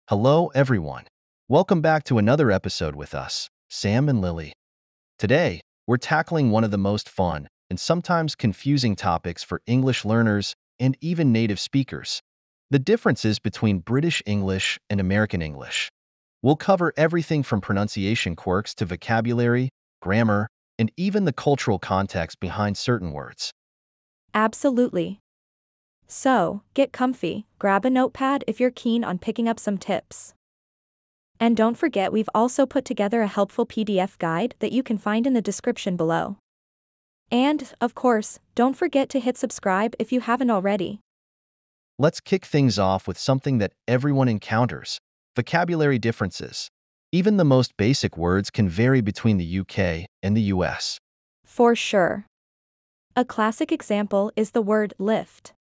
Hello, everyone. Welcome back to another episode with us, Sam and Lily. Today, we're tackling one of the most fun and sometimes confusing topics for English learners and even native speakers: the differences between British English and American English. We'll cover everything from pronunciation quirks to vocabulary, grammar, and even the cultural context behind certain words. Absolutely. So, get comfy, grab a notepad if you're keen on picking up some tips. And don't forget, we've also put together a helpful PDF guide that you can find in the description below. And, of course, don't forget to hit subscribe if you haven't already. Let's kick things off with something that everyone encounters: vocabulary differences. Even the most basic words can vary between the UK and the US. For sure. A classic example is the word lift.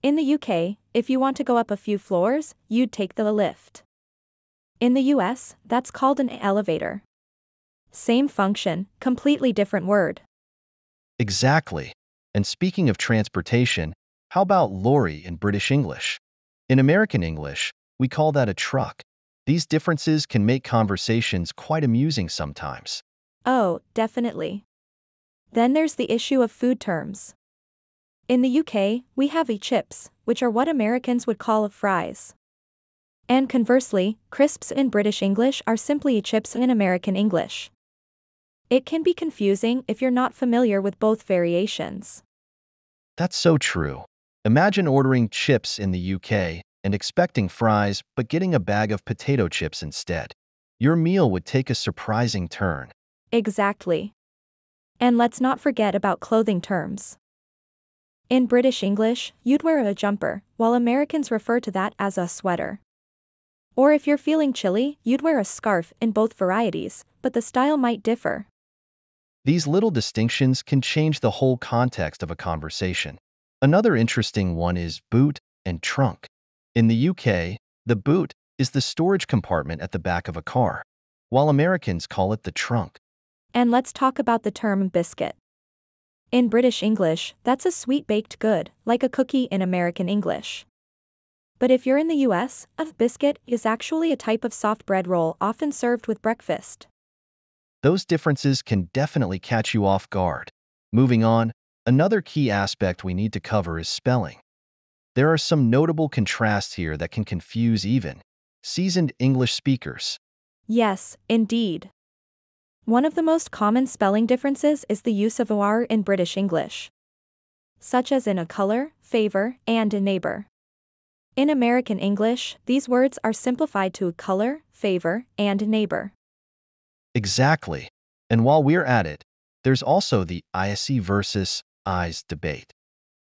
In the UK, if you want to go up a few floors, you'd take the lift. In the US, that's called an elevator. Same function, completely different word. Exactly. And speaking of transportation, how about lorry in British English? In American English, we call that a truck. These differences can make conversations quite amusing sometimes. Oh, definitely. Then there's the issue of food terms. In the UK, we have chips, which are what Americans would call fries. And conversely, crisps in British English are simply chips in American English. It can be confusing if you're not familiar with both variations. That's so true. Imagine ordering chips in the UK and expecting fries but getting a bag of potato chips instead. Your meal would take a surprising turn. Exactly. And let's not forget about clothing terms. In British English, you'd wear a jumper, while Americans refer to that as a sweater. Or if you're feeling chilly, you'd wear a scarf in both varieties, but the style might differ. These little distinctions can change the whole context of a conversation. Another interesting one is boot and trunk. In the UK, the boot is the storage compartment at the back of a car, while Americans call it the trunk. And let's talk about the term biscuit. In British English, that's a sweet baked good, like a cookie in American English. But if you're in the US, a biscuit is actually a type of soft bread roll often served with breakfast. Those differences can definitely catch you off guard. Moving on, another key aspect we need to cover is spelling. There are some notable contrasts here that can confuse even seasoned English speakers. Yes, indeed. One of the most common spelling differences is the use of OR in British English, such as in a color, favor, and a neighbor. In American English, these words are simplified to color, favor, and neighbor. Exactly. And while we're at it, there's also the ISE versus eyes debate.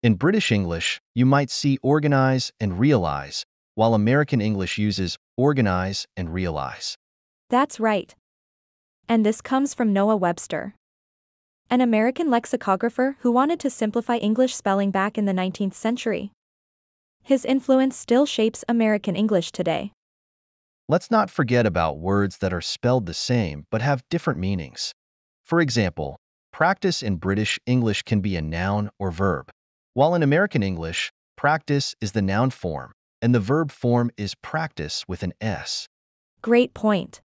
In British English, you might see organize and realize, while American English uses organize and realize. That's right. And this comes from Noah Webster, an American lexicographer who wanted to simplify English spelling back in the 19th century. His influence still shapes American English today. Let's not forget about words that are spelled the same but have different meanings. For example, practice in British English can be a noun or verb, while in American English, practice is the noun form and the verb form is practice with an S. Great point.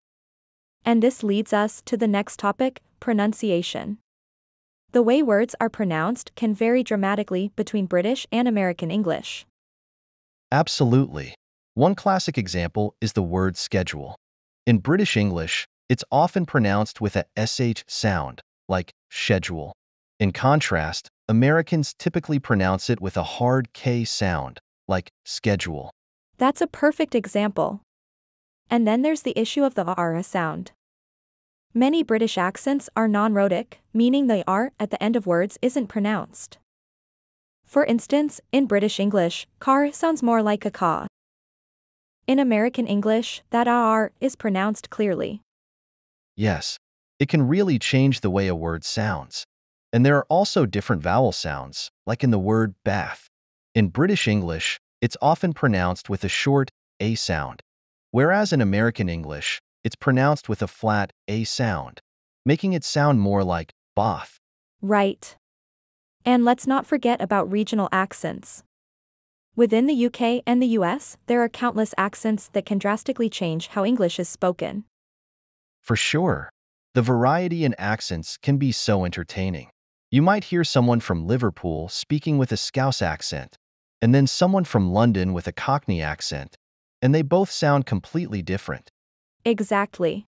And this leads us to the next topic: pronunciation. The way words are pronounced can vary dramatically between British and American English. Absolutely. One classic example is the word schedule. In British English, it's often pronounced with a SH sound, like schedule. In contrast, Americans typically pronounce it with a hard K sound, like schedule. That's a perfect example. And then there's the issue of the R sound. Many British accents are non-rhotic, meaning the R at the end of words isn't pronounced. For instance, in British English, car sounds more like a caw. In American English, that R is pronounced clearly. Yes, it can really change the way a word sounds. And there are also different vowel sounds, like in the word bath. In British English, it's often pronounced with a short A sound, whereas in American English, it's pronounced with a flat A sound, making it sound more like bath. Right. And let's not forget about regional accents. Within the UK and the US, there are countless accents that can drastically change how English is spoken. For sure, the variety in accents can be so entertaining. You might hear someone from Liverpool speaking with a Scouse accent, and then someone from London with a Cockney accent, and they both sound completely different. Exactly.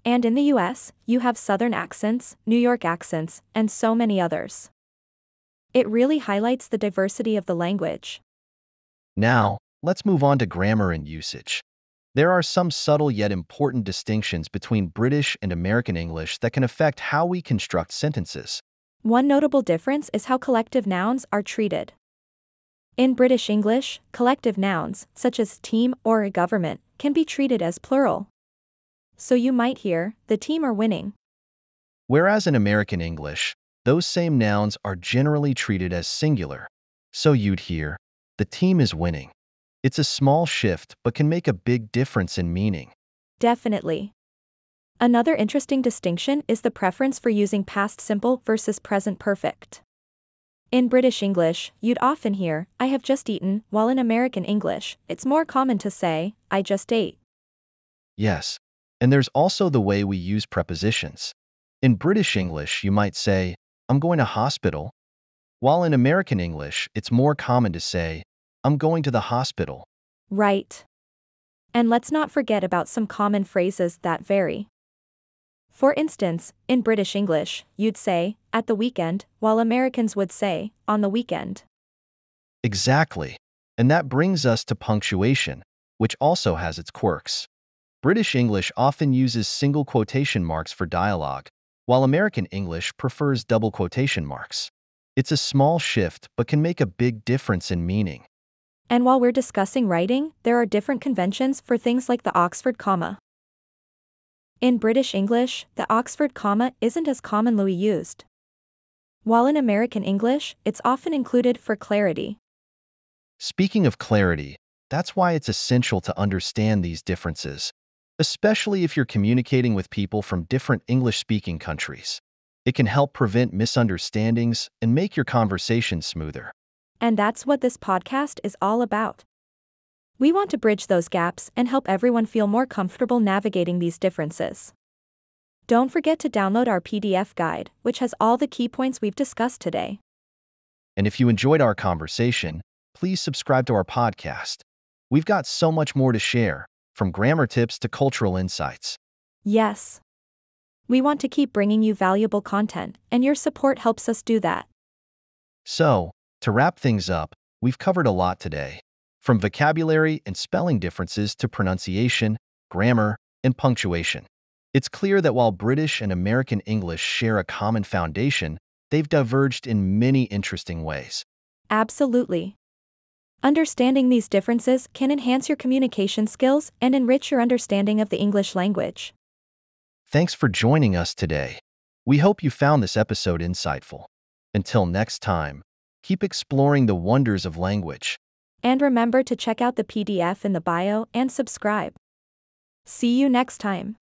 And in the US, you have Southern accents, New York accents, and so many others. It really highlights the diversity of the language. Now, let's move on to grammar and usage. There are some subtle yet important distinctions between British and American English that can affect how we construct sentences. One notable difference is how collective nouns are treated. In British English, collective nouns, such as team or a government, can be treated as plural. So you might hear, the team are winning. Whereas in American English, those same nouns are generally treated as singular. So you'd hear, the team is winning. It's a small shift but can make a big difference in meaning. Definitely. Another interesting distinction is the preference for using past simple versus present perfect. In British English, you'd often hear, I have just eaten, while in American English, it's more common to say, I just ate. Yes, and there's also the way we use prepositions. In British English, you might say, I'm going to hospital, while in American English, it's more common to say, I'm going to the hospital. Right. And let's not forget about some common phrases that vary. For instance, in British English, you'd say, at the weekend, while Americans would say, on the weekend. Exactly. And that brings us to punctuation, which also has its quirks. British English often uses single quotation marks for dialogue, while American English prefers double quotation marks. It's a small shift but can make a big difference in meaning. And while we're discussing writing, there are different conventions for things like the Oxford comma. In British English, the Oxford comma isn't as commonly used. While in American English, it's often included for clarity. Speaking of clarity, that's why it's essential to understand these differences, especially if you're communicating with people from different English-speaking countries. It can help prevent misunderstandings and make your conversation smoother. And that's what this podcast is all about. We want to bridge those gaps and help everyone feel more comfortable navigating these differences. Don't forget to download our PDF guide, which has all the key points we've discussed today. And if you enjoyed our conversation, please subscribe to our podcast. We've got so much more to share, from grammar tips to cultural insights. Yes. We want to keep bringing you valuable content, and your support helps us do that. So, to wrap things up, we've covered a lot today. From vocabulary and spelling differences to pronunciation, grammar, and punctuation. It's clear that while British and American English share a common foundation, they've diverged in many interesting ways. Absolutely. Understanding these differences can enhance your communication skills and enrich your understanding of the English language. Thanks for joining us today. We hope you found this episode insightful. Until next time, keep exploring the wonders of language. And remember to check out the PDF in the bio and subscribe. See you next time.